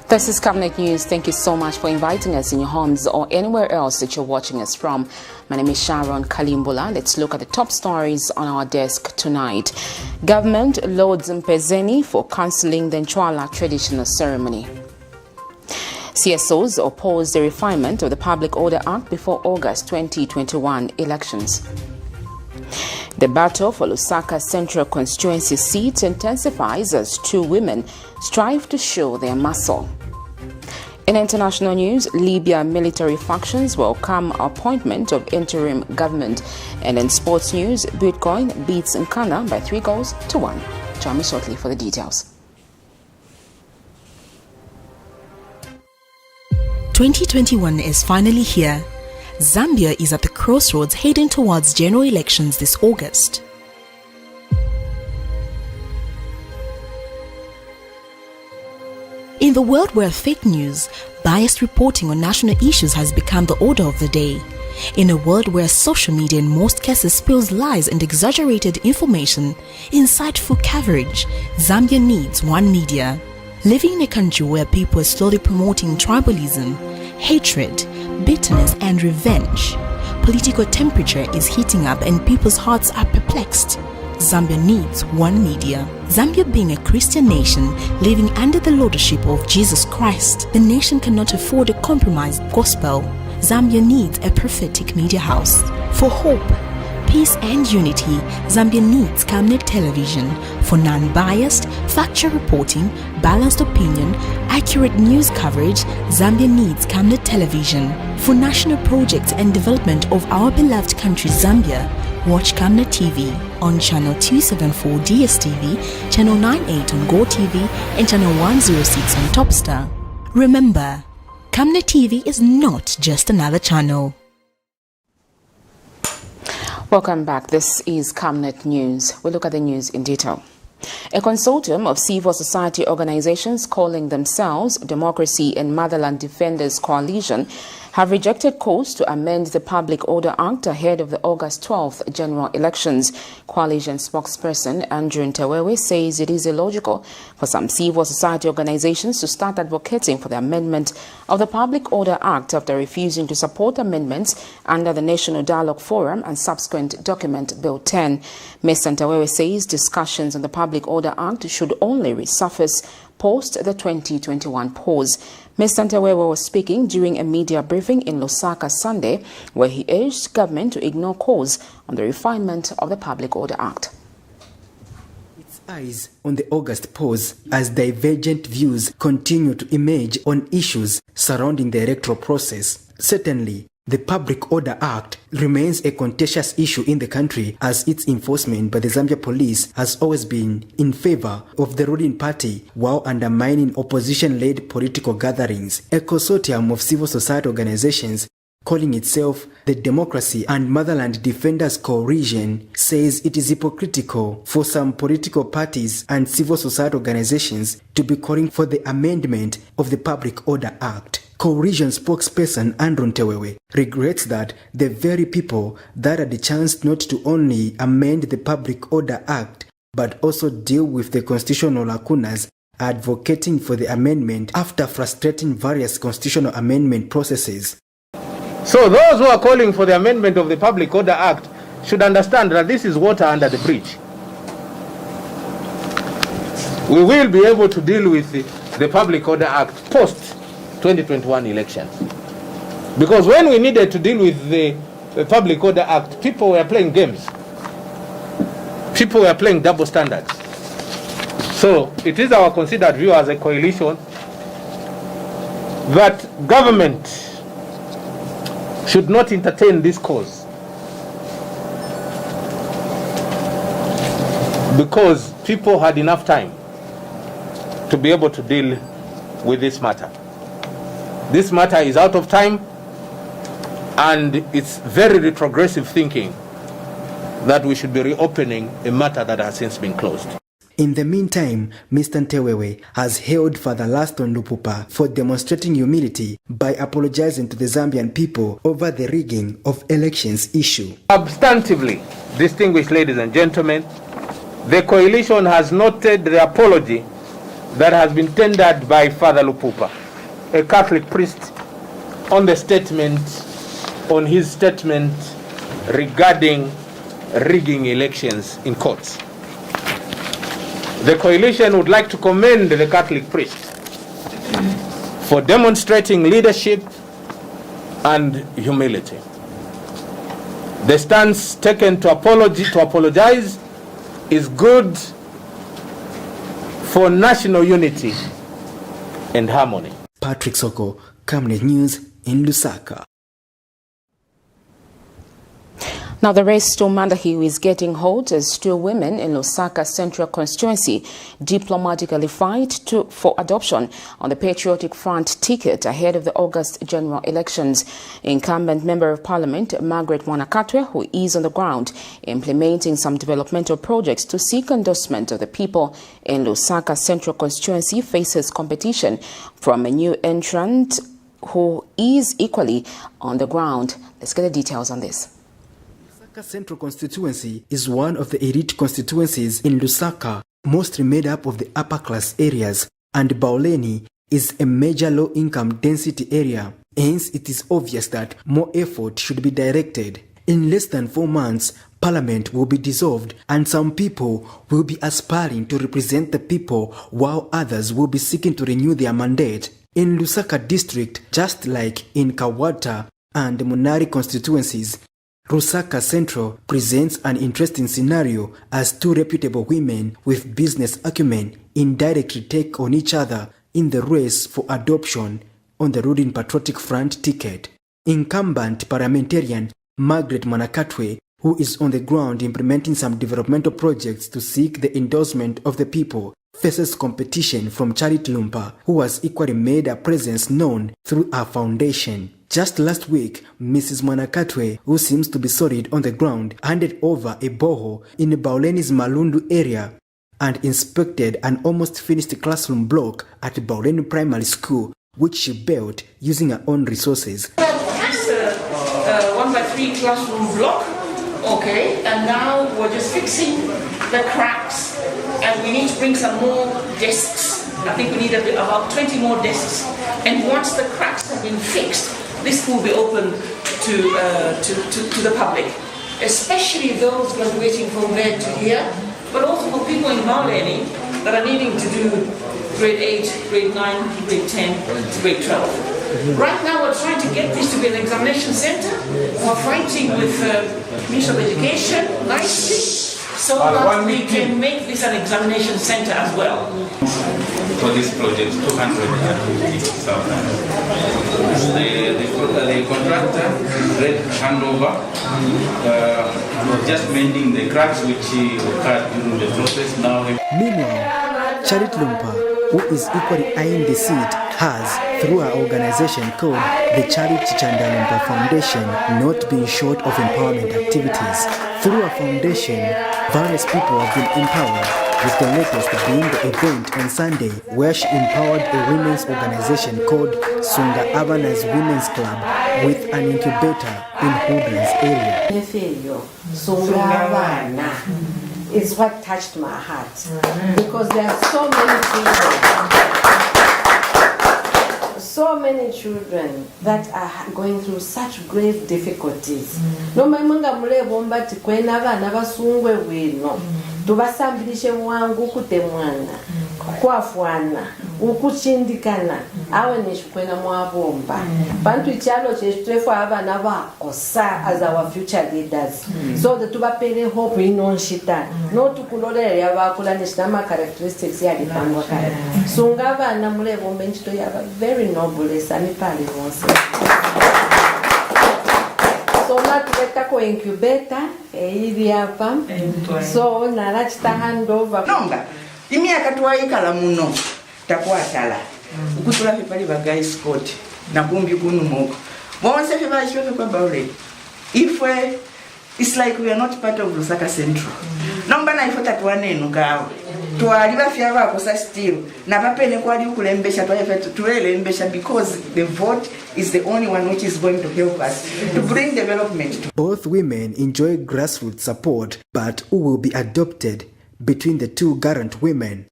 This is Camnet News. Thank you so much for inviting us in your homes or anywhere else that you're watching us from. My name is Sharon Kalimbula. Let's look at the top stories on our desk tonight. Government lauds MPEZENI for cancelling the NC'WALA traditional ceremony. CSO'S oppose the refinement of the Public Order Act before August 2021 elections. The battle for LUSAKA Central Constituency seats intensifies as two women strive to show their muscle. In international news, Libya military factions welcome appointment of interim government. And in sports news, BUILDCON beats NKANA by 3-1. Join me shortly for the details. 2021 is finally here. Zambia is at the crossroads heading towards general elections this August. In the world where fake news, biased reporting on national issues has become the order of the day, in a world where social media in most cases spills lies and exaggerated information, insightful coverage, Zambia needs one media. Living in a country where people are slowly promoting tribalism, hatred, bitterness and revenge, political temperature is heating up and people's hearts are perplexed. Zambia needs one media. Zambia being a Christian nation living under the lordship of Jesus Christ, the nation cannot afford a compromised gospel. Zambia needs a prophetic media house. For hope, peace and unity, Zambia needs Camnet television for non-biased, factual reporting, balanced opinion, accurate news coverage. Zambia needs Camnet television for national projects and development of our beloved country Zambia. Watch Camnet TV on channel 274 DSTV, channel 98 on Go TV, and channel 106 on Topstar. Remember, Camnet TV is not just another channel. Welcome back. This is Camnet News. We'll look at the news in detail. A consortium of civil society organizations calling themselves Democracy and Motherland Defenders Coalition have rejected calls to amend the Public Order Act ahead of the August 12th general elections. Coalition spokesperson Andrew Ntewewe says it is illogical for some civil society organizations to start advocating for the amendment of the Public Order Act after refusing to support amendments under the National Dialogue Forum and subsequent document Bill 10. Mr. Ntewewe says discussions on the Public Order Act should only resurface post the 2021 pause. Mr. Ntewewe was speaking during a media briefing in Lusaka Sunday, where he urged government to ignore calls on the refinement of the Public Order Act. Its eyes on the August pause as divergent views continue to emerge on issues surrounding the electoral process. Certainly, the Public Order Act remains a contentious issue in the country as its enforcement by the Zambia police has always been in favor of the ruling party while undermining opposition-led political gatherings. A consortium of civil society organizations calling itself the Democracy and Motherland Defenders Coalition says it is hypocritical for some political parties and civil society organizations to be calling for the amendment of the Public Order Act. Coalition spokesperson Andrew Ntewewe regrets that the very people that had the chance not to only amend the Public Order Act but also deal with the constitutional lacunas are advocating for the amendment after frustrating various constitutional amendment processes. So those who are calling for the amendment of the Public Order Act should understand that this is water under the bridge. We will be able to deal with the Public Order Act post 2021 elections. Because when we needed to deal with the Public Order Act, people were playing games. People were playing double standards. So it is our considered view as a coalition that government should not entertain this cause, because people had enough time to be able to deal with this matter. This matter is out of time, and it's very retrogressive thinking that we should be reopening a matter that has since been closed. In the meantime, Mr. Ntewewe has hailed Father Laston Lupupa for demonstrating humility by apologizing to the Zambian people over the rigging of elections issue. Substantively, distinguished ladies and gentlemen, the coalition has noted the apology that has been tendered by Father Lupupa, a Catholic priest, on his statement regarding rigging elections in courts. The coalition would like to commend the Catholic priest for demonstrating leadership and humility. The stance taken to apologize is good for national unity and harmony. Patrick Soko, Camnet News in Lusaka. Now, the race to Mandahiu is getting hot as two women in Lusaka Central Constituency diplomatically fight for adoption on the Patriotic Front ticket ahead of the August general elections. Incumbent Member of Parliament Margaret Mwanakatwe, who is on the ground implementing some developmental projects to seek endorsement of the people in Lusaka Central Constituency, faces competition from a new entrant who is equally on the ground. Let's get the details on this. Lusaka Central Constituency is one of the elite constituencies in Lusaka, mostly made up of the upper class areas, and Bauleni is a major low-income density area. Hence, it is obvious that more effort should be directed. In less than 4 months, Parliament will be dissolved and some people will be aspiring to represent the people while others will be seeking to renew their mandate. In Lusaka district, just like in Kawata and Munari constituencies, Lusaka Central presents an interesting scenario as two reputable women with business acumen indirectly take on each other in the race for adoption on the ruling Patriotic Front ticket. Incumbent parliamentarian Margaret Mwanakatwe, who is on the ground implementing some developmental projects to seek the endorsement of the people, faces competition from Charity Lumpa, who has equally made her presence known through her foundation. Just last week, Mrs. Mwanakatwe, who seems to be solid on the ground, handed over a boho in Bauleni's Malundu area and inspected an almost finished classroom block at Bauleni Primary School, which she built using her own resources. It's a 1x3 classroom block, okay, and now we're just fixing the cracks, and we need to bring some more desks. I think we need about 20 more desks, and once the cracks have been fixed, this will be open to the public, especially those graduating from there to here, but also for people in Bauleni that are needing to do grade 8, grade 9, grade 10, grade 12. Right now we're trying to get this to be an examination center. We're fighting with Ministry of Education nicely so that we can make this an examination center as well. For this project, 250,000. The contractor read handover, just mending the cracks which occurred during the process. Now, Meanwhile, Charity Lumpa, who is equally eyeing the seat, has, through her organization called the Charity Chandalumpa Foundation, not been short of empowerment activities. Through her foundation, various people have been empowered, with the latest being the event on Sunday where she empowered a women's organization called Sunga Abana's Women's Club with an incubator in Hoodlands area. Sunga Abana is what touched my heart because there are so many children that are going through such grave difficulties. No maimunga mulebomba tikwena abana basungwe wino tubasambilishe mwangu kutemwana kwafwana ukuchindikana awe neshikwena mwabomba bantu ichalo chestrefu abana bakosa as our future leaders so that tubapele hope inonshita no tukulolele yabakula neshinama characteristics yalipangwa kale sunga abana mulebomba nchito yaba very noble esani pale bonse so natuleta incubator ili hapa so narachita handover nomba imiaka twayikala muno takwatala ukutula pali bagay Scott na kumbi kunumoko bonse fe bashofe kwa Baule ifwe it's like we are not part of Lusaka Central nomba na ifota twaneno kawa twali bafya bakosa still na papene kwali ukulembesha twelembesha because the vote is the only one which is going to help us to bring development. Both women enjoy grassroots support, but who will be adopted between the two Garant women?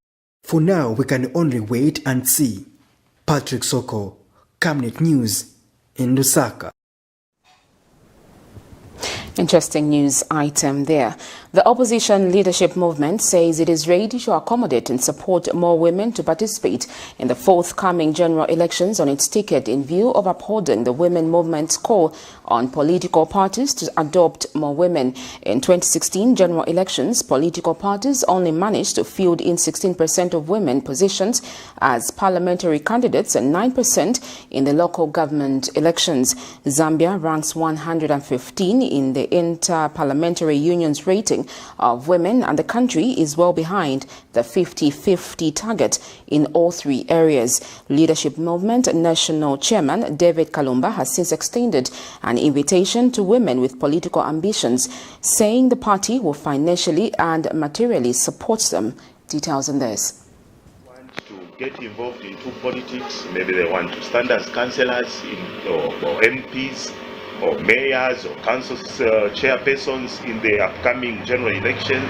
For now, we can only wait and see. Patrick Soko, Camnet News in Lusaka. Interesting news item there. The opposition leadership movement says it is ready to accommodate and support more women to participate in the forthcoming general elections on its ticket in view of upholding the women movement's call on political parties to adopt more women. In 2016 general elections, political parties only managed to field in 16% of women positions as parliamentary candidates and 9% in the local government elections. Zambia ranks 115 in the Inter-Parliamentary Union's rating of women, and the country is well behind the 50-50 target in all three areas. Leadership Movement National Chairman David Kalumba has since extended an invitation to women with political ambitions, saying the party will financially and materially support them. Details on this. To get involved into politics, maybe they want to stand as councillors or MPs or mayors or council chairpersons in the upcoming general election.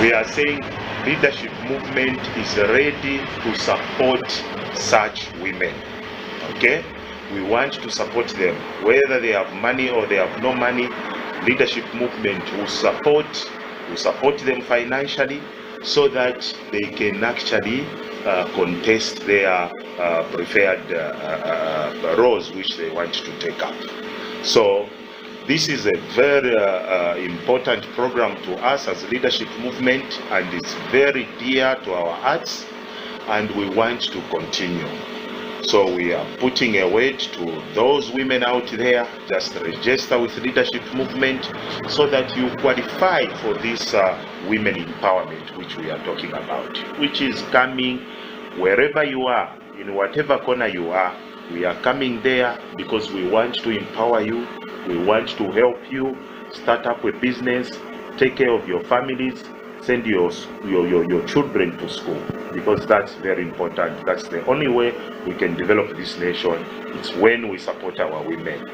We are saying leadership movement is ready to support such women. Okay, we want to support them, whether they have money or they have no money. Leadership movement will support them financially so that they can actually contest their preferred roles which they want to take up. So this is a very important program to us as leadership movement, and it's very dear to our hearts, and we want to continue. So we are putting a word to those women out there, just register with leadership movement so that you qualify for this women empowerment which we are talking about, which is coming wherever you are, in whatever corner you are. We are coming there because we want to empower you, we want to help you start up a business, take care of your families, send your children to school, because that's very important. That's the only way we can develop this nation. It's when we support our women.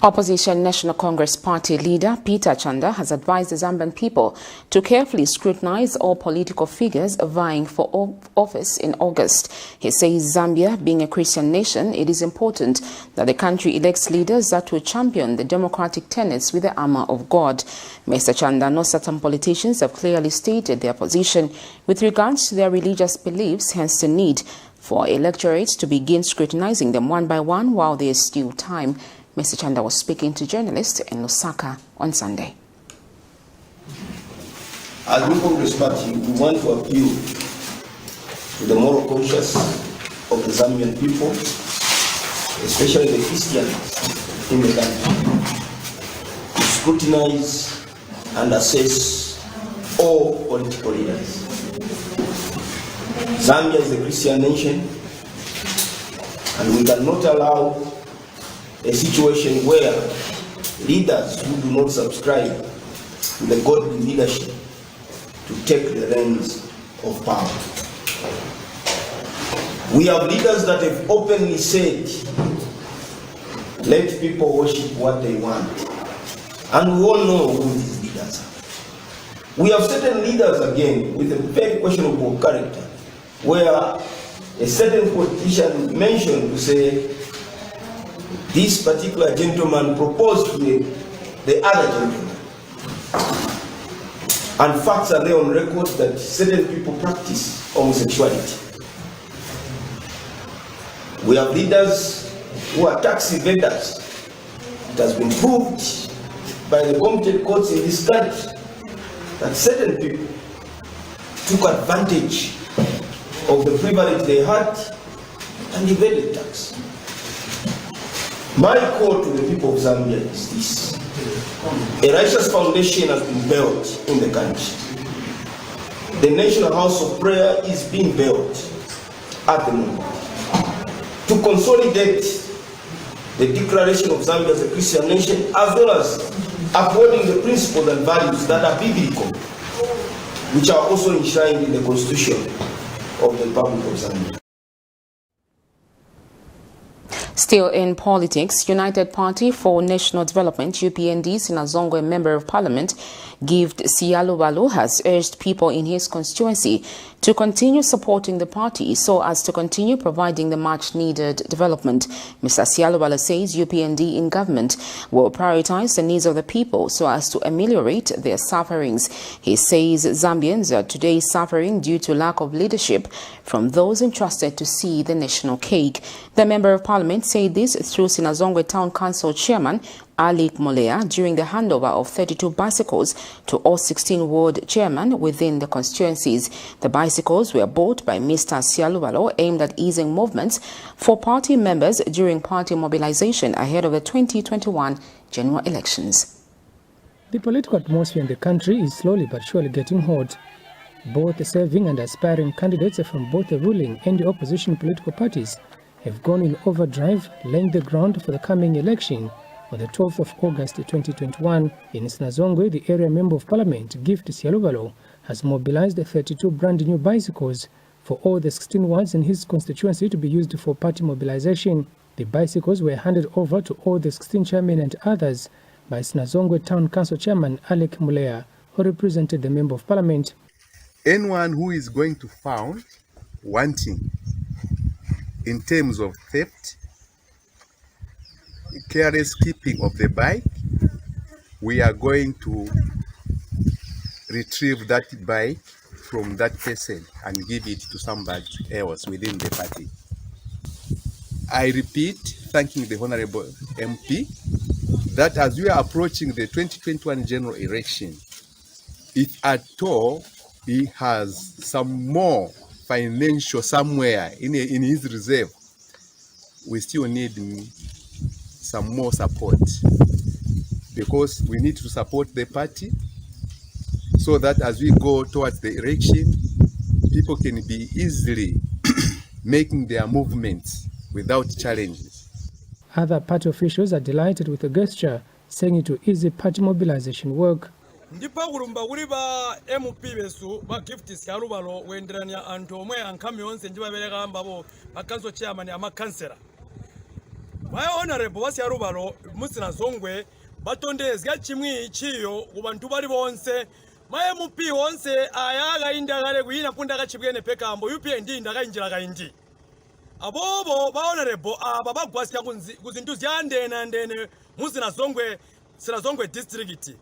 Opposition National Congress Party leader Peter Chanda has advised the Zambian people to carefully scrutinize all political figures vying for office in August. He says Zambia, being a Christian nation, it is important that the country elects leaders that will champion the democratic tenets with the armor of God. Mr. Chanda knows certain politicians have clearly stated their position with regards to their religious beliefs, hence the need for electorates to begin scrutinizing them one by one while there is still time. Mr. Chanda was speaking to journalists in Lusaka on Sunday. As New Congress Party, we want to appeal to the moral conscience of the Zambian people, especially the Christians in the country, to scrutinize and assess all political leaders. Zambia is a Christian nation, and we cannot allow a situation where leaders who do not subscribe to the godly leadership to take the reins of power. We have leaders that have openly said, let people worship what they want. And we all know who these leaders are. We have certain leaders, again, with a very questionable character, where a certain politician mentioned to say, this particular gentleman proposed to the other gentleman. And facts are there on record that certain people practice homosexuality. We have leaders who are tax evaders. It has been proved by the competent courts in this country that certain people took advantage of the privilege they had and evaded tax. My call to the people of Zambia is this. A righteous foundation has been built in the country. The National House of Prayer is being built at the moment to consolidate the declaration of Zambia as a Christian nation, as well as upholding the principles and values that are biblical, which are also enshrined in the Constitution of the Republic of Zambia. Still in politics, United Party for National Development, UPND, Sinazongwe Member of Parliament, Gift Siyalubalu, has urged people in his constituency to continue supporting the party so as to continue providing the much-needed development. Mr. Siyalubalu says UPND in government will prioritize the needs of the people so as to ameliorate their sufferings. He says Zambians are today suffering due to lack of leadership from those entrusted to see the national cake. The Member of Parliament said this through Sinazongwe Town Council Chairman Ali Molea during the handover of 32 bicycles to all 16 ward chairmen within the constituencies. The bicycles were bought by Mr. Siyalubalu, aimed at easing movements for party members during party mobilization ahead of the 2021 general elections. The political atmosphere in the country is slowly but surely getting hot. Both the serving and aspiring candidates from both the ruling and the opposition political parties have gone in overdrive, laying the ground for the coming election. On the 12th of August 2021, in Sinazongwe, the area Member of Parliament, Gift Siyalubalu, has mobilized 32 brand new bicycles for all the 16 wards in his constituency to be used for party mobilization. The bicycles were handed over to all the 16 chairmen and others by Sinazongwe Town Council Chairman Alec Mulea, who represented the Member of Parliament. Anyone who is going to found wanting in terms of theft, careless keeping of the bike, we are going to retrieve that bike from that person and give it to somebody else within the party. I repeat, thanking the Honorable MP, that as we are approaching the 2021 general election, if at all he has some more financial somewhere in his reserve, we still need some more support, because we need to support the party so that as we go towards the election, people can be easily making their movements without challenges. Other party officials are delighted with the gesture, saying it will ease party mobilization work. Ndipa kulumba kuli ba MP besu ba Gift Siyalubalu wenderanya anthu omwe ankami onse ndi babereka ambabo ba council chairman ama councillor. Why honorable wa Siyalubalu musinazongwe batondezga chimwi ichiyo ku bantu bali bonse ma MP onse ayaga indagale kuyina punda kachibwene pekambo UPND ndakayinjira kayindi. Abobo ba honorable aba bagwasya kuzintu zyandena ndene musinazongwe district.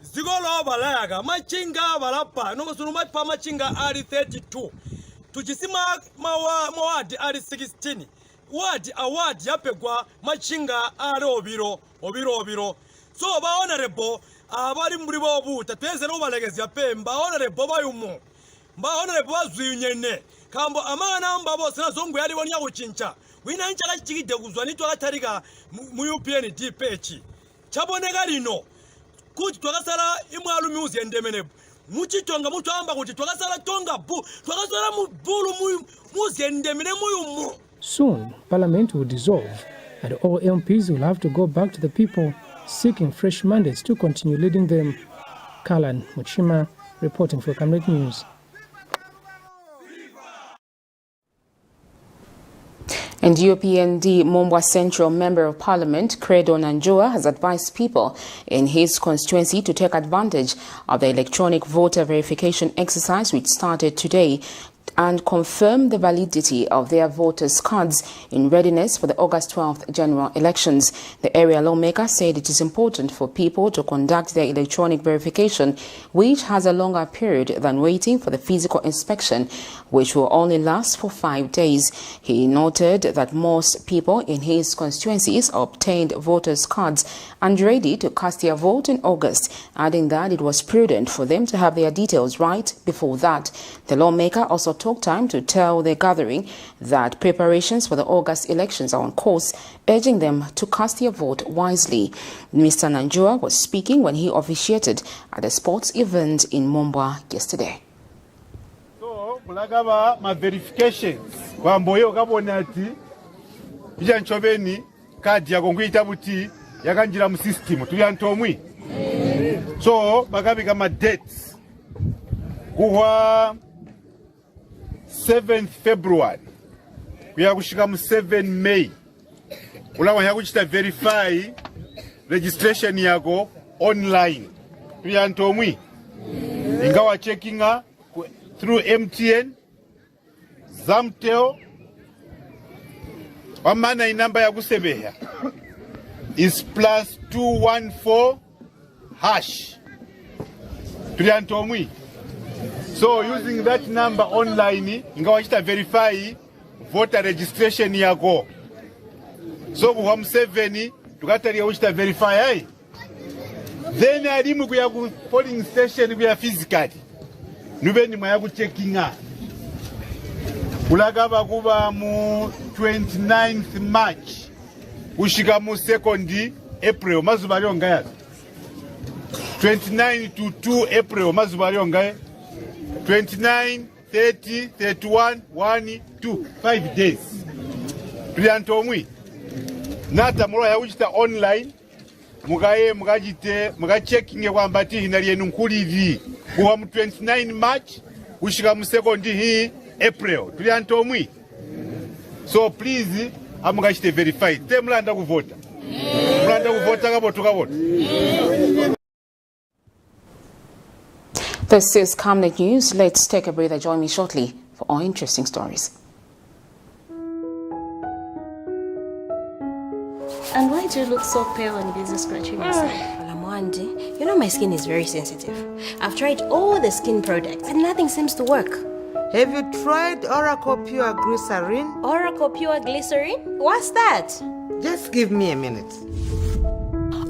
Zigolo balayaga machinga balapa no sunuma pa machinga ali 32 tujisima mawadi ali 16 wadi award yapegwa machinga ali obiro so ba honorable abali muri bo buta tweze no balegezi yapemba honorable bayumu ba honorable bazuyunyene kambo amana mbabo Sinazongwe yali wonya kuchincha wina incha kachikide kuzwa nito atarika mu UPND page chaboneka lino kuti twakasala imwalu muzi endemene muchitonga mutu amba kuti twakasala tonga twakasala mubulu muzi endemene muyumu. Soon, Parliament will dissolve and all MPs will have to go back to the people, seeking fresh mandates to continue leading them. Kalan Muchima reporting for Camnet News. And UPND Mombwa Central Member of Parliament, Credo Nanjua, has advised people in his constituency to take advantage of the electronic voter verification exercise which started today and confirm the validity of their voters' cards in readiness for the August 12th general elections. The area lawmaker said it is important for people to conduct their electronic verification, which has a longer period than waiting for the physical inspection, which will only last for 5 days. He noted that most people in his constituencies obtained voters' cards and ready to cast their vote in August, adding that it was prudent for them to have their details right before that. The lawmaker also took time to tell the gathering that preparations for the August elections are on course, urging them to cast their vote wisely. Mr. Nanjua was speaking when he officiated at a sports event in Mombwa yesterday. So, kulagaba ma verifications kwamboyo kabona ati ija nchobeni kadi yako ngwita buti yakanjira mu system tuyantomwi. So, bakabika ma dates kuwa 7th February kuya kushika mu 7 May ulawanya kuchita verify registration yako online tuyantomwi ingawa checkinga through MTN Zamtel wamana inamba ya kusebeya is +214# tuyantomwi. So using that number online ingawa chita verify voter registration yako. So ku home 7 tukatalia uchita verify hai. Then alimu kuya ku polling station kuya physically. Nubeni mwa ku checkinga. Kulagaba kuba mu 29th March. Ushika mu 2nd April mazuba lyonga ya. 29 to 2 April mazuba lyonga ya. 29, 30, 31, 1, 2, 5 days. Tuyantomwi. Nata mwa ya uchita online. Mugaye mugajite mugacheckinge kwamba ati hinaliye nkulivi kuwa mu 29 March ushika mu 2nd April tuliantomwi. So please amugachite verify temulanda kuvota kabo tukavota. This is Camnet News. Let's take a breather. Join me shortly for more interesting stories. And why do you look so pale and busy scratching yourself? Well, Amwandi, you know my skin is very sensitive. I've tried all the skin products and nothing seems to work. Have you tried Oracle Pure Glycerin? Oracle Pure Glycerin? What's that? Just give me a minute.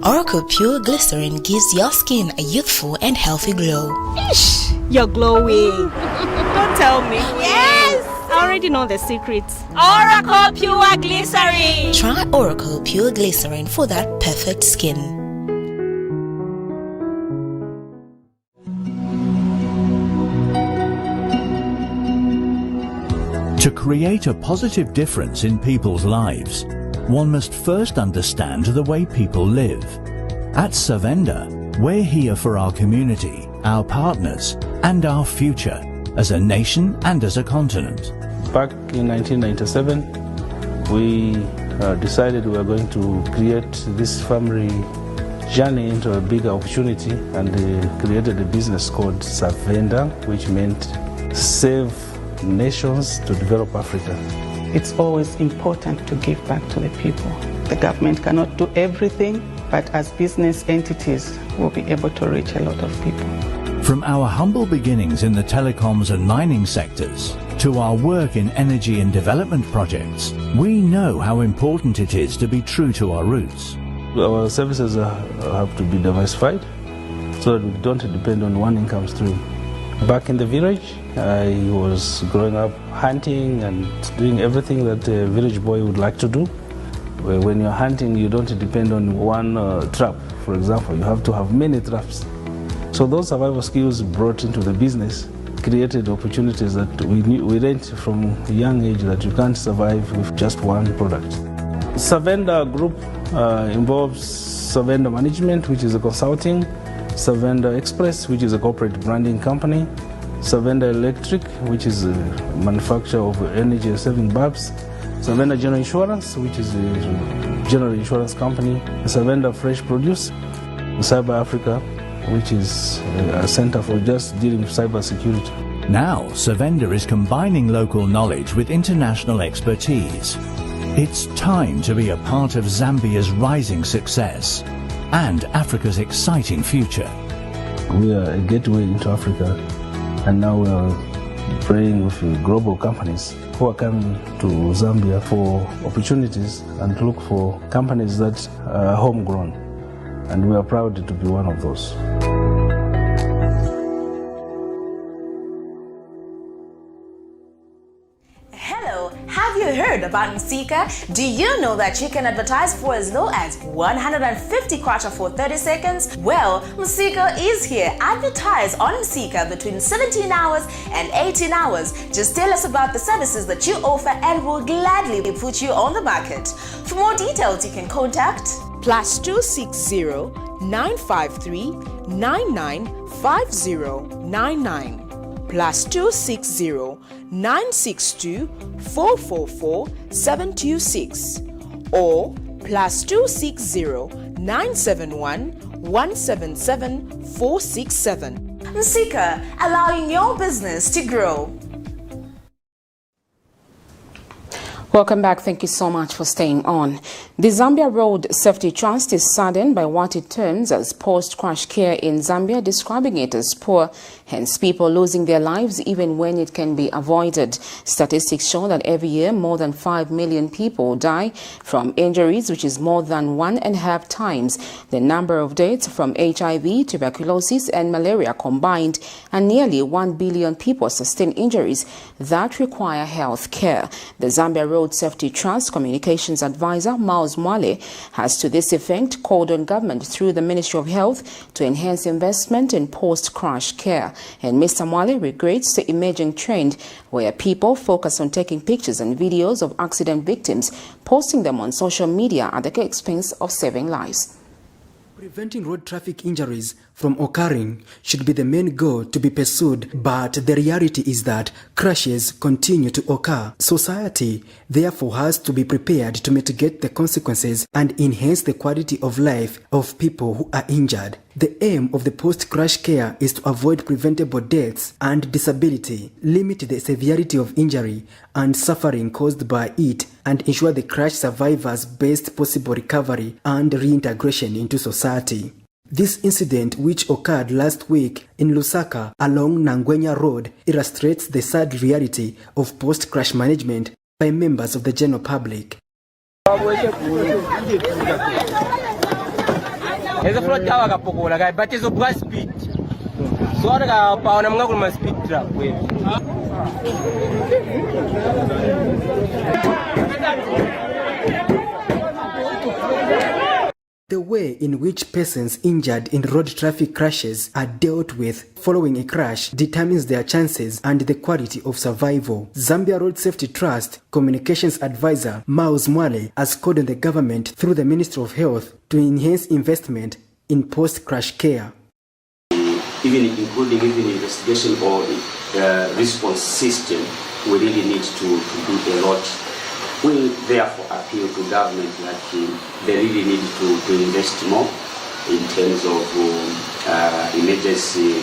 Oracle Pure Glycerin gives your skin a youthful and healthy glow. Ish, you're glowing. Don't tell me. Yes! I already know the secrets. Oracle Pure Glycerin! Try Oracle Pure Glycerin for that perfect skin. To create a positive difference in people's lives, one must first understand the way people live. At Savenda, we're here for our community, our partners, and our future, as a nation and as a continent. Back in 1997, we decided we were going to create this family journey into a bigger opportunity, and created a business called Savenda, which meant Save Nations to Develop Africa. It's always important to give back to the people. The government cannot do everything, but as business entities, we'll be able to reach a lot of people. From our humble beginnings in the telecoms and mining sectors to our work in energy and development projects, we know how important it is to be true to our roots. Our services have to be diversified so that we don't depend on one income stream. Back in the village, I was growing up hunting and doing everything that a village boy would like to do. When you're hunting, you don't depend on one trap, for example. You have to have many traps. So those survival skills brought into the business created opportunities that we learned from a young age that you can't survive with just one product. Savenda Group involves Savenda Management, which is a consulting, Savenda Express, which is a corporate branding company, Savenda Electric, which is a manufacturer of energy-saving bulbs, Savenda General Insurance, which is a general insurance company, Savenda Fresh Produce, Cyber Africa, which is a center for just dealing with cyber security. Now, Savenda is combining local knowledge with international expertise. It's time to be a part of Zambia's rising success and Africa's exciting future. We are a gateway into Africa, and now we are praying with global companies who are coming to Zambia for opportunities and to look for companies that are homegrown, and we are proud to be one of those. Have you heard about NC'WALA? Do you know that you can advertise for as low as 150 kwacha for 30 seconds? Well, NC'WALA is here. Advertise on NC'WALA between 17 hours and 18 hours. Just tell us about the services that you offer and we'll gladly put you on the market. For more details, you can contact +260 953 995099. +260 962 444 726, or +260 971 177 467. NC'WALA, allowing your business to grow. Welcome back. Thank you so much for staying on. The Zambia Road Safety Trust is saddened by what it terms as post-crash care in Zambia, describing it as poor, hence people losing their lives even when it can be avoided. Statistics show that every year more than 5 million people die from injuries, which is more than 1.5 times the number of deaths from HIV, tuberculosis and malaria combined, and nearly 1 billion people sustain injuries that require health care. The Zambia Road Safety Trust Communications Advisor NC'WALA has to this effect called on government through the Ministry of Health to enhance investment in post-crash care. And Mr. NC'WALA regrets the emerging trend where people focus on taking pictures and videos of accident victims, posting them on social media at the expense of saving lives. Preventing road traffic injuries from occurring should be the main goal to be pursued, but the reality is that crashes continue to occur. Society, therefore, has to be prepared to mitigate the consequences and enhance the quality of life of people who are injured. The aim of the post-crash care is to avoid preventable deaths and disability, limit the severity of injury and suffering caused by it, and ensure the crash survivors' best possible recovery and reintegration into society. This incident, which occurred last week in Lusaka along Nangwenya Road, illustrates the sad reality of post-crash management by members of the general public. The way in which persons injured in road traffic crashes are dealt with following a crash determines their chances and the quality of survival. Zambia Road Safety Trust Communications Advisor NC'WALA has called on the government through the Ministry of Health to enhance investment in post-crash care. Including investigation or response system, we really need to do a lot. We therefore appeal to government that they really need to invest more in terms of emergency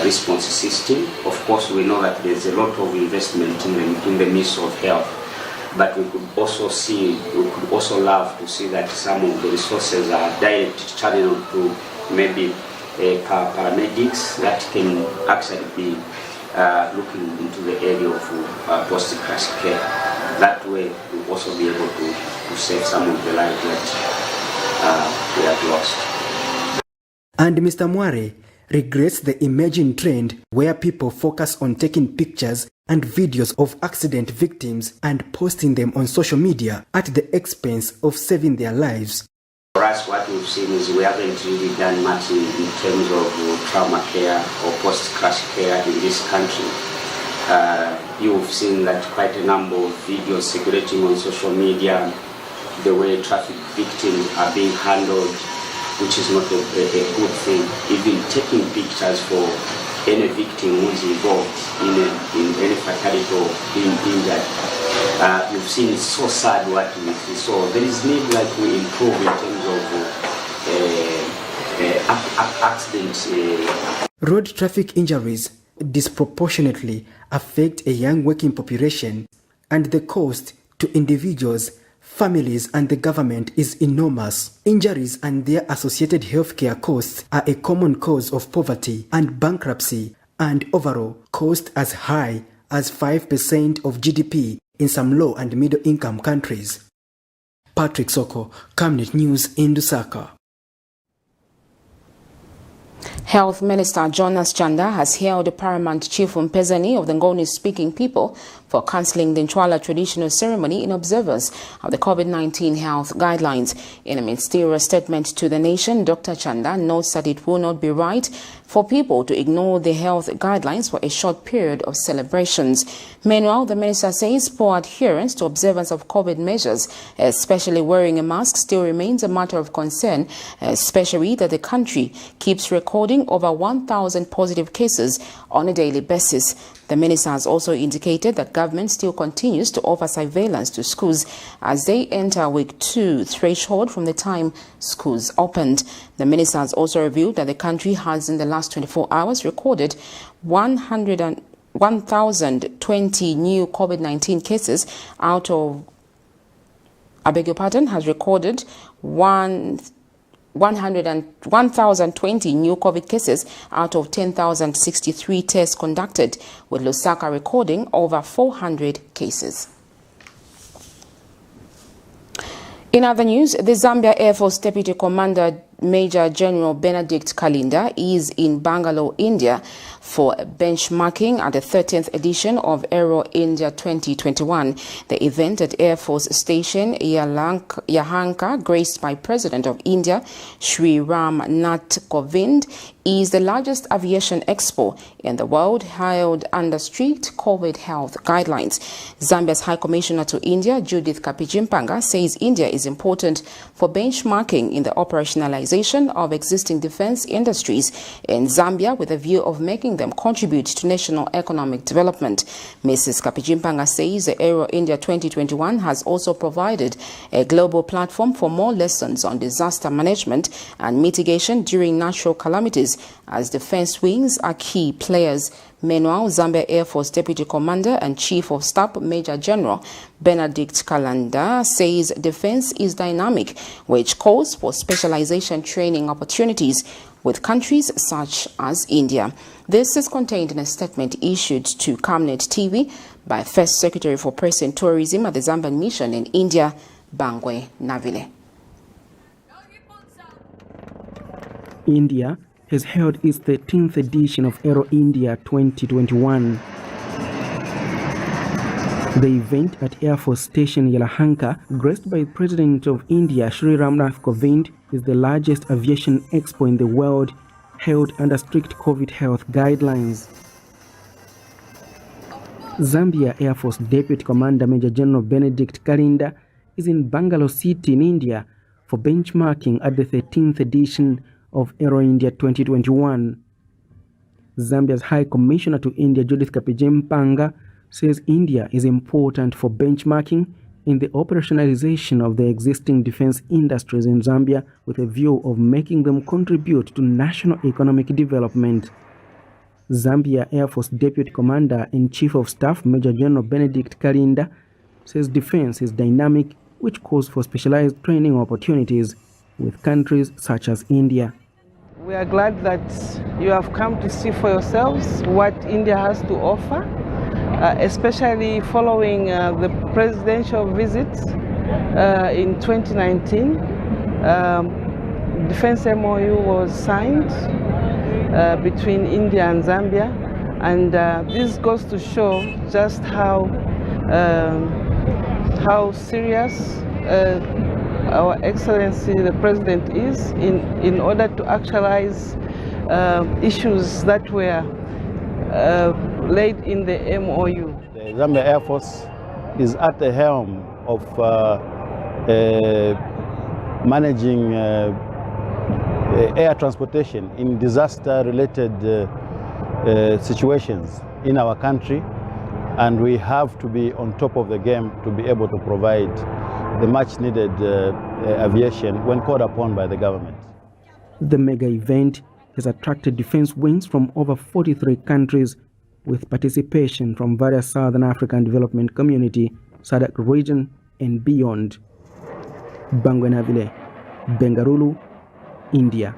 response system. Of course, we know that there's a lot of investment in the Ministry of Health, but we could also love to see that some of the resources are direct channeled to maybe paramedics that can actually be looking into the area of post-crash care. That way, we'll also be able to save some of the lives that we have lost. And Mr. NC'WALA regrets the emerging trend where people focus on taking pictures and videos of accident victims and posting them on social media at the expense of saving their lives. For us, what we've seen is we haven't really done much in terms of trauma care or post-crash care in this country. You've seen that quite a number of videos circulating on social media, the way traffic victims are being handled, which is not a good thing. Even taking pictures for any victim who's involved in any fatality or being injured. You've seen it's so sad what we see. So there is need like we improve in terms of accidents. Road traffic injuries disproportionately affect a young working population, and the cost to individuals, families and the government is enormous. Injuries and their associated healthcare costs are a common cause of poverty and bankruptcy, and overall cost as high as 5% of GDP in some low and middle income countries. Patrick Soko, Camnet News in Lusaka. Health Minister Jonas Chanda has hailed the paramount chief MPEZENI of the Ngoni-speaking people for cancelling the NC'WALA traditional ceremony in observance of the COVID-19 health guidelines. In a ministerial statement to the nation, Dr. Chanda notes that it will not be right for people to ignore the health guidelines for a short period of celebrations. Meanwhile, the minister says poor adherence to observance of COVID measures, especially wearing a mask, still remains a matter of concern, especially that the country keeps recording over 1,000 positive cases on a daily basis. The minister has also indicated that government still continues to offer surveillance to schools as they enter week 2 threshold from the time schools opened. The minister has also revealed that the country has in the last 24 hours recorded 1,020 new COVID-19 cases out of, has recorded 1,020 new COVID cases out of 10,063 tests conducted, with Lusaka recording over 400 cases. In other news, the Zambia Air Force Deputy Commander Major General Benedict Kalinda is in Bangalore, India for benchmarking at the 13th edition of Aero India 2021. The event at Air Force Station Yahanka, graced by President of India Shri Ram Nath Kovind, is the largest aviation expo in the world, held under strict COVID health guidelines. Zambia's High Commissioner to India, Judith Kapichimpanga, says India is important for benchmarking in the operationalization of existing defense industries in Zambia with a view of making them contribute to national economic development. Mrs. Kapichimpanga says the Aero India 2021 has also provided a global platform for more lessons on disaster management and mitigation during natural calamities, as defense wings are key players. Meanwhile, Zambia Air Force Deputy Commander and Chief of Staff Major General Benedict Kalinda says defense is dynamic, which calls for specialization training opportunities with countries such as India. This is contained in a statement issued to Camnet TV by First Secretary for Press and Tourism at the Zambian Mission in India, Bangwe Navile. India has held its 13th edition of Aero India 2021. The event at Air Force Station Yelahanka, graced by President of India Shri Ram Nath Kovind, is the largest aviation expo in the world, held under strict COVID health guidelines. Zambia Air Force Deputy Commander Major General Benedict Kalinda is in Bangalore City in India for benchmarking at the 13th edition of Aero India 2021. Zambia's High Commissioner to India Judith Kapichimpanga says India is important for benchmarking in the operationalization of the existing defense industries in Zambia with a view of making them contribute to national economic development. Zambia Air Force Deputy Commander and Chief of Staff Major General Benedict Kalinda says defense is dynamic, which calls for specialized training opportunities with countries such as India. We are glad that you have come to see for yourselves what India has to offer, especially following the presidential visit in 2019. Defense MOU was signed between India and Zambia, and this goes to show just how serious Our Excellency the President is in order to actualize issues that were laid in the MOU. The Zambia Air Force is at the helm of managing air transportation in disaster-related situations in our country, and we have to be on top of the game to be able to provide the much-needed aviation when called upon by the government. The mega event has attracted defense wings from over 43 countries with participation from various Southern African Development Community, SADC region and beyond. Bangwe Navile, Bengaluru, India.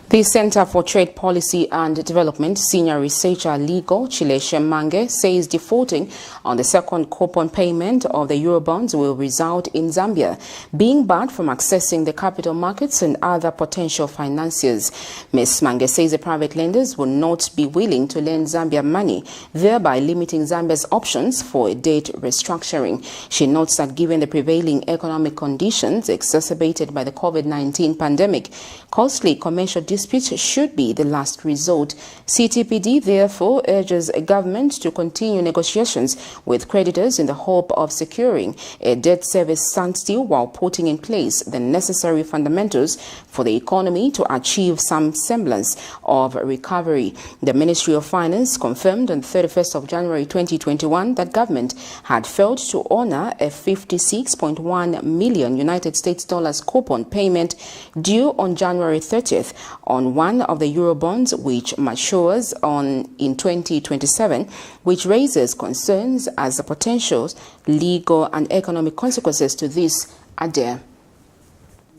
The Center for Trade Policy and Development senior researcher Ligo Chileshe Mange says defaulting on the second coupon payment of the Eurobonds will result in Zambia being barred from accessing the capital markets and other potential financiers. Ms. Mange says the private lenders will not be willing to lend Zambia money, thereby limiting Zambia's options for debt restructuring. She notes that given the prevailing economic conditions exacerbated by the COVID-19 pandemic, costly commercial dispute should be the last resort. CTPD therefore urges a government to continue negotiations with creditors in the hope of securing a debt service standstill while putting in place the necessary fundamentals for the economy to achieve some semblance of recovery. The Ministry of Finance confirmed on 31st of January 2021 that government had failed to honor a $56.1 million United States dollars coupon payment due on January 30th on one of the Eurobonds which matures in 2027, which raises concerns as the potential legal and economic consequences to this are there.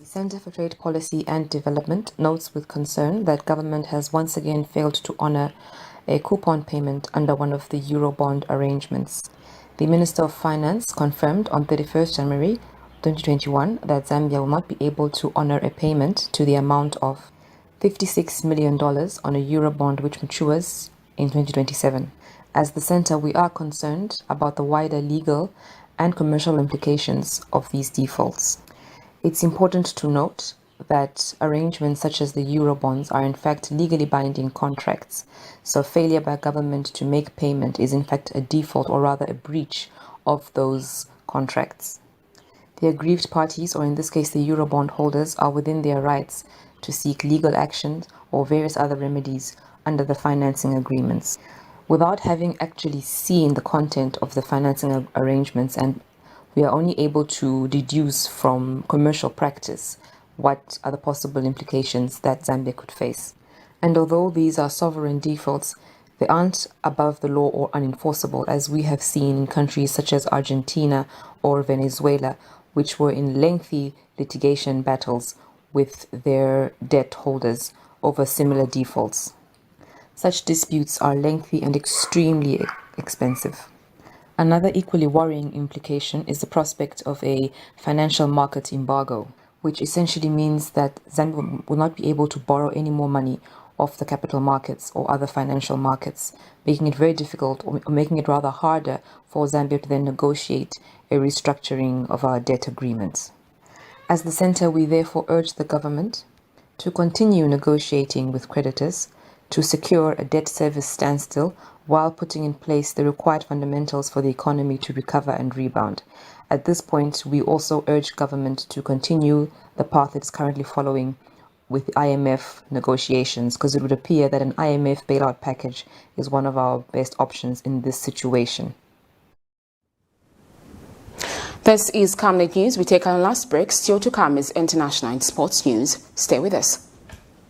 The Center for Trade Policy and Development notes with concern that government has once again failed to honor a coupon payment under one of the Eurobond arrangements. The Minister of Finance confirmed on 31st January 2021 that Zambia will not be able to honor a payment to the amount of $56 million on a Eurobond which matures in 2027. As the Centre, we are concerned about the wider legal and commercial implications of these defaults. It's important to note that arrangements such as the Eurobonds are in fact legally binding contracts, so failure by government to make payment is in fact a default or rather a breach of those contracts. The aggrieved parties, or in this case the Eurobond holders, are within their rights to seek legal action or various other remedies under the financing agreements. Without having actually seen the content of the financing arrangements, and we are only able to deduce from commercial practice what are the possible implications that Zambia could face. And although these are sovereign defaults, they aren't above the law or unenforceable, as we have seen in countries such as Argentina or Venezuela, which were in lengthy litigation battles with their debt holders over similar defaults. Such disputes are lengthy and extremely expensive. Another equally worrying implication is the prospect of a financial market embargo, which essentially means that Zambia will not be able to borrow any more money off the capital markets or other financial markets, making it very difficult or making it rather harder for Zambia to then negotiate a restructuring of our debt agreements. As the Centre, we therefore urge the government to continue negotiating with creditors to secure a debt service standstill while putting in place the required fundamentals for the economy to recover and rebound. At this point, we also urge government to continue the path it's currently following with IMF negotiations, because it would appear that an IMF bailout package is one of our best options in this situation. This is Camnet News. We take our last break. Still to come is international and sports news. Stay with us.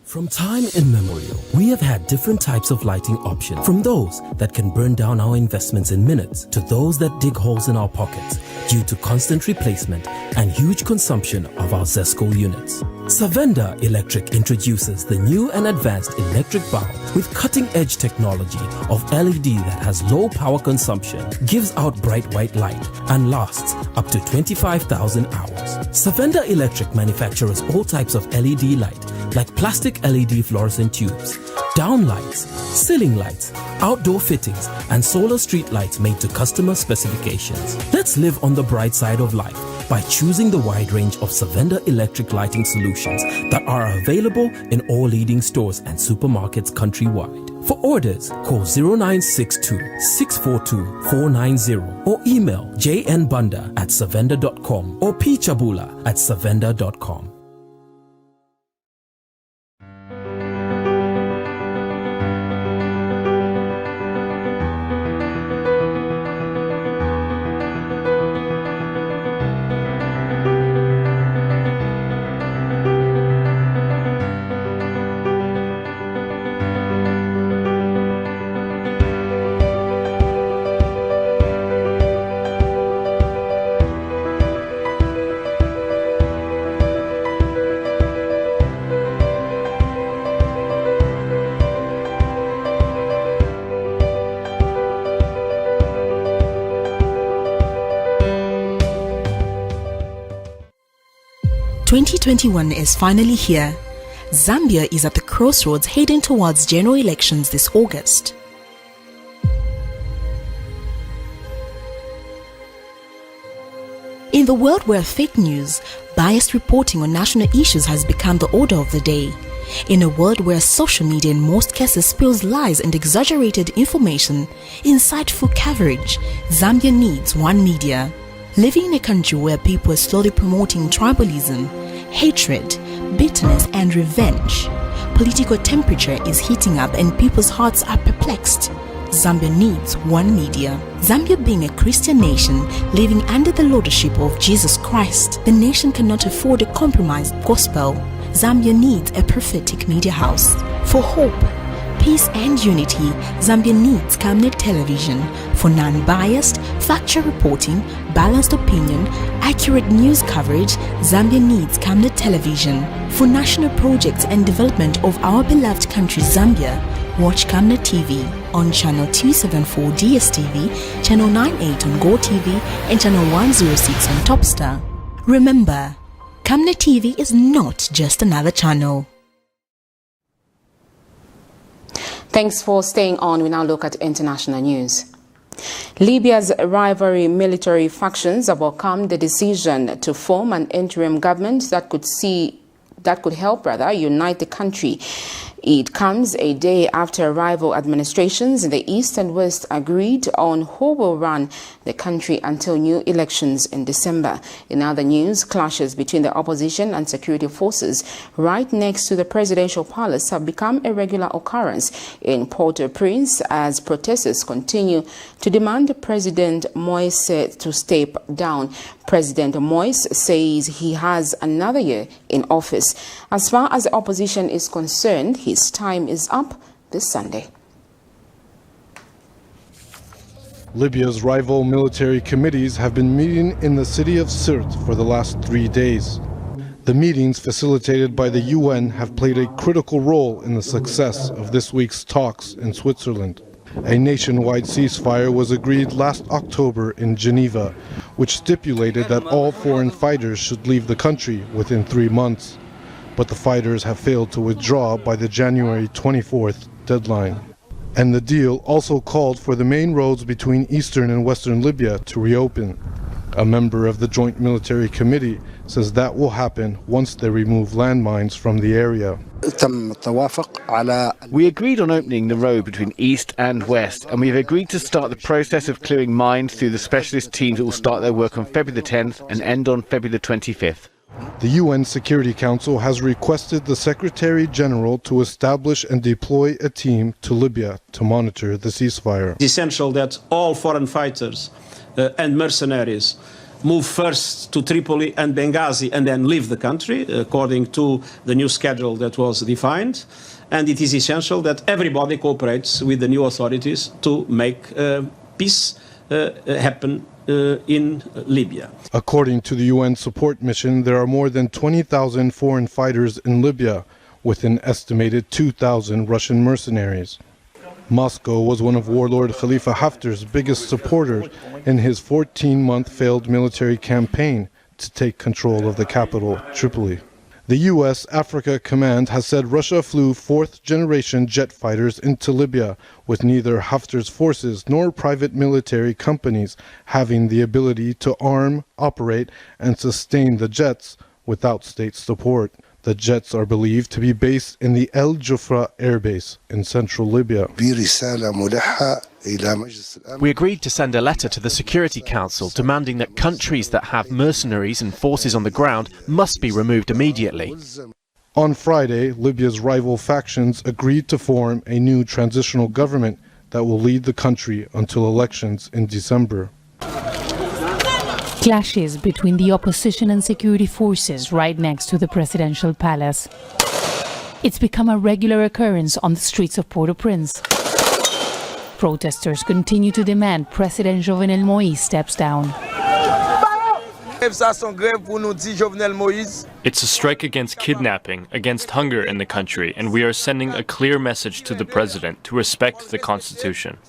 From time immemorial, we have had different types of lighting options, from those that can burn down our investments in minutes to those that dig holes in our pockets due to constant replacement and huge consumption of our ZESCO units. Savenda Electric introduces the new and advanced electric bulb with cutting-edge technology of LED that has low power consumption, gives out bright white light, and lasts up to 25,000 hours. Savenda Electric manufactures all types of LED light, like plastic LED fluorescent tubes, down lights, ceiling lights, outdoor fittings, and solar street lights made to customer specifications. Let's live on the bright side of life by choosing the wide range of Savenda electric lighting solutions that are available in all leading stores and supermarkets countrywide. For orders, call 0962 642 490 or email jnbunda@savenda.com or pchabula@savenda.com. "2021 is finally here. Zambia is at the crossroads heading towards general elections this August. In the world where fake news, biased reporting on national issues has become the order of the day, In a world where social media in most cases spills lies and exaggerated information, insightful coverage, Zambia needs one media. Living in a country where people are slowly promoting tribalism, hatred, bitterness and revenge, political temperature is heating up and people's hearts are perplexed. Zambia needs one media. Zambia being a Christian nation living under the lordship of Jesus Christ, the nation cannot afford a compromised gospel. Zambia needs a prophetic media house. For hope, peace and unity, Zambia needs Camnet television. For non-biased, factual reporting, balanced opinion, accurate news coverage, Zambia needs Camnet television. For national projects and development of our beloved country Zambia, watch Camnet TV on channel 274 DSTV, channel 98 on GoTV and channel 106 on Topstar. Remember, Camnet TV is not just another channel. Thanks for staying on. We now look at international news. Libya's rivalry military factions have welcomed the decision to form an interim government that could help unite the country. It comes a day after rival administrations in the East and West agreed on who will run the country until new elections in December. In other news, clashes between the opposition and security forces right next to the presidential palace have become a regular occurrence in Port-au-Prince as protesters continue to demand President Moise to step down. President Moise says he has another year in office. As far as the opposition is concerned, his time is up this Sunday. Libya's rival military committees have been meeting in the city of Sirte for the last 3 days. The meetings, facilitated by the UN, have played a critical role in the success of this week's talks in Switzerland. A nationwide ceasefire was agreed last October in Geneva, which stipulated that all foreign fighters should leave the country within 3 months. But the fighters have failed to withdraw by the January 24th deadline. And the deal also called for the main roads between eastern and western Libya to reopen. A member of the Joint Military Committee says that will happen once they remove landmines from the area. We agreed on opening the road between east and west, and we've agreed to start the process of clearing mines through the specialist teams that will start their work on February the 10th and end on February the 25th. The UN Security Council has requested the Secretary General to establish and deploy a team to Libya to monitor the ceasefire. It's essential that all foreign fighters and mercenaries move first to Tripoli and Benghazi and then leave the country according to the new schedule that was defined. And it is essential that everybody cooperates with the new authorities to make peace happen in Libya. According to the UN support mission, there are more than 20,000 foreign fighters in Libya, with an estimated 2,000 Russian mercenaries. Moscow was one of warlord Khalifa Haftar's biggest supporters in his 14-month failed military campaign to take control of the capital, Tripoli. The U.S. Africa Command has said Russia flew fourth-generation jet fighters into Libya, with neither Haftar's forces nor private military companies having the ability to arm, operate, and sustain the jets without state support. The jets are believed to be based in the El Jufra Air Base in central Libya. We agreed to send a letter to the Security Council demanding that countries that have mercenaries and forces on the ground must be removed immediately. On Friday, Libya's rival factions agreed to form a new transitional government that will lead the country until elections in December. Clashes between the opposition and security forces right next to the presidential palace. It's become a regular occurrence on the streets of Port-au-Prince. Protesters continue to demand President Jovenel Moïse steps down. It's a strike against kidnapping, against hunger in the country, and we are sending a clear message to the president to respect the constitution.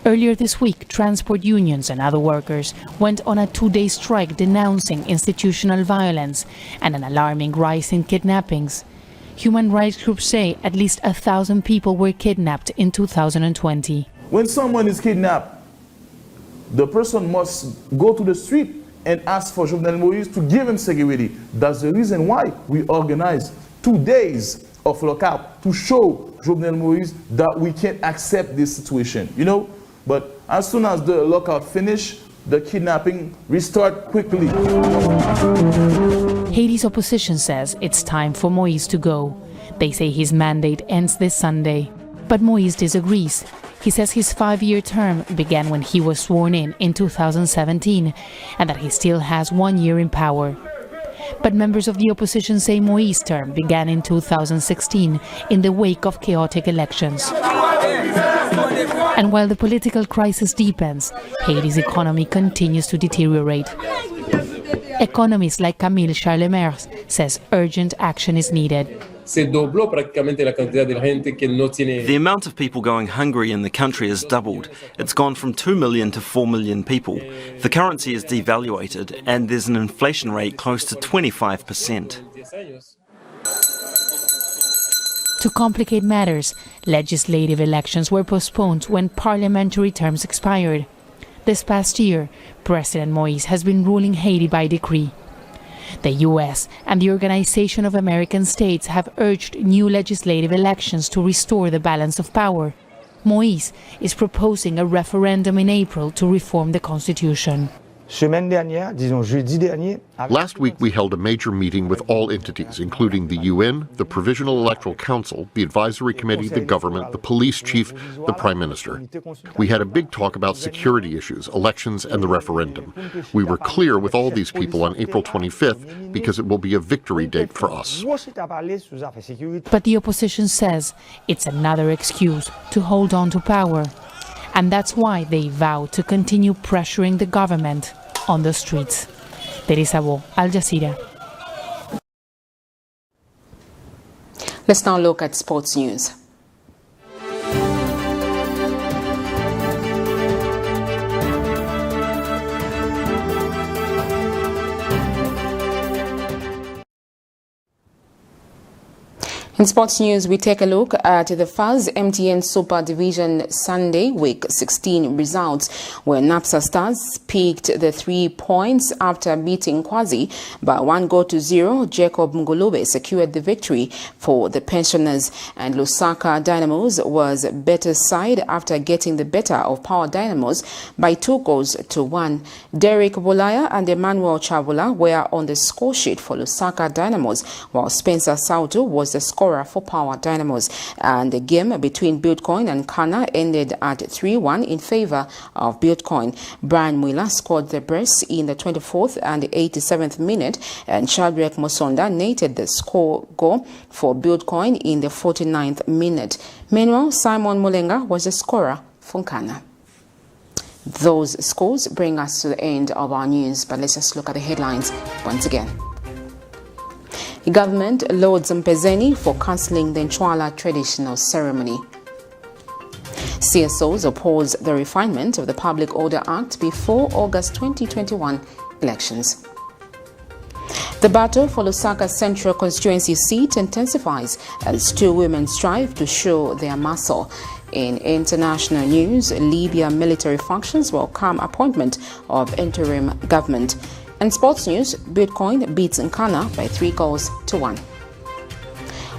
Earlier this week, transport unions and other workers went on a 2-day strike denouncing institutional violence and an alarming rise in kidnappings. Human rights groups say at least 1,000 people were kidnapped in 2020. When someone is kidnapped, the person must go to the street and ask for Jovenel Moïse to give him security. That's the reason why we organized 2 days of lockout to show Jovenel Moïse that we can't accept this situation, you know. But as soon as the lockout finish, the kidnapping restart quickly. Haiti's opposition says it's time for Moïse to go. They say his mandate ends this Sunday. But Moïse disagrees. He says his 5-year term began when he was sworn in 2017, and that he still has 1 year in power. But members of the opposition say Moïse's term began in 2016 in the wake of chaotic elections. And while the political crisis deepens, Haiti's economy continues to deteriorate. Economists like Camille Charlemagne says urgent action is needed. The amount of people going hungry in the country has doubled. It's gone from 2 million to 4 million people. The currency is devaluated and there's an inflation rate close to 25%. To complicate matters, legislative elections were postponed when parliamentary terms expired. This past year, President Moïse has been ruling Haiti by decree. The U.S. and the Organization of American States have urged new legislative elections to restore the balance of power. Moïse is proposing a referendum in April to reform the constitution. Last week we held a major meeting with all entities, including the UN, the Provisional Electoral Council, the Advisory Committee, the government, the police chief, the Prime Minister. We had a big talk about security issues, elections, and the referendum. We were clear with all these people on April 25th because it will be a victory date for us. But the opposition says it's another excuse to hold on to power. And that's why they vow to continue pressuring the government on the streets. Teresa Bo, Al Jazeera. Let's now look at sports news. In sports news, we take a look at the FAS MTN Super Division Sunday Week 16 results, where NAPSA Stars picked the 3 points after beating Kwazi by 1-0. Jacob Ngolube secured the victory for the pensioners, and Lusaka Dynamos was better side after getting the better of Power Dynamos by 2-1. Derek Bolaya and Emmanuel Chavula were on the score sheet for Lusaka Dynamos, while Spencer Sautu was the scorer for Power Dynamos, and the game between BUILDCON and NKANA ended at 3-1 in favor of BUILDCON. Brian Mwila scored the brace in the 24th and 87th minute, and Shadrach Mosonda netted the score goal for BUILDCON in the 49th minute. Meanwhile, Simon Mulenga was the scorer for NKANA. Those scores bring us to the end of our news, but let's just look at the headlines once again. The government lauds MPEZENI for cancelling the NC'WALA traditional ceremony. CSO'S oppose the refinement of the Public Order Act before August 2021 elections. The battle for Lusaka Central Constituency seat intensifies as 2 women strive to show their muscle. In international news, Libya military functions welcome appointment of interim government. And sports news, BUILDCON beats NKANA by 3-1.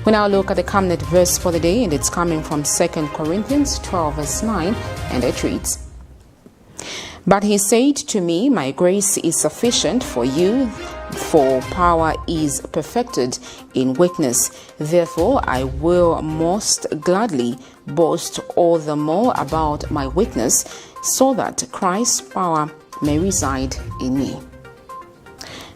We now look at the Camnet verse for the day, and it's coming from 2 Corinthians 12 verse 9, and it reads, "But he said to me, my grace is sufficient for you, for power is perfected in weakness. Therefore I will most gladly boast all the more about my weakness, so that Christ's power may reside in me."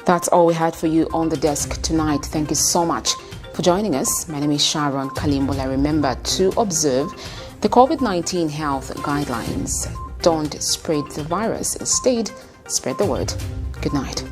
That's all we had for you on the desk tonight. Thank you so much for joining us. My name is Sharon Kalimbola. Remember to observe the COVID-19 health guidelines. Don't spread the virus. Instead, spread the word. Good night.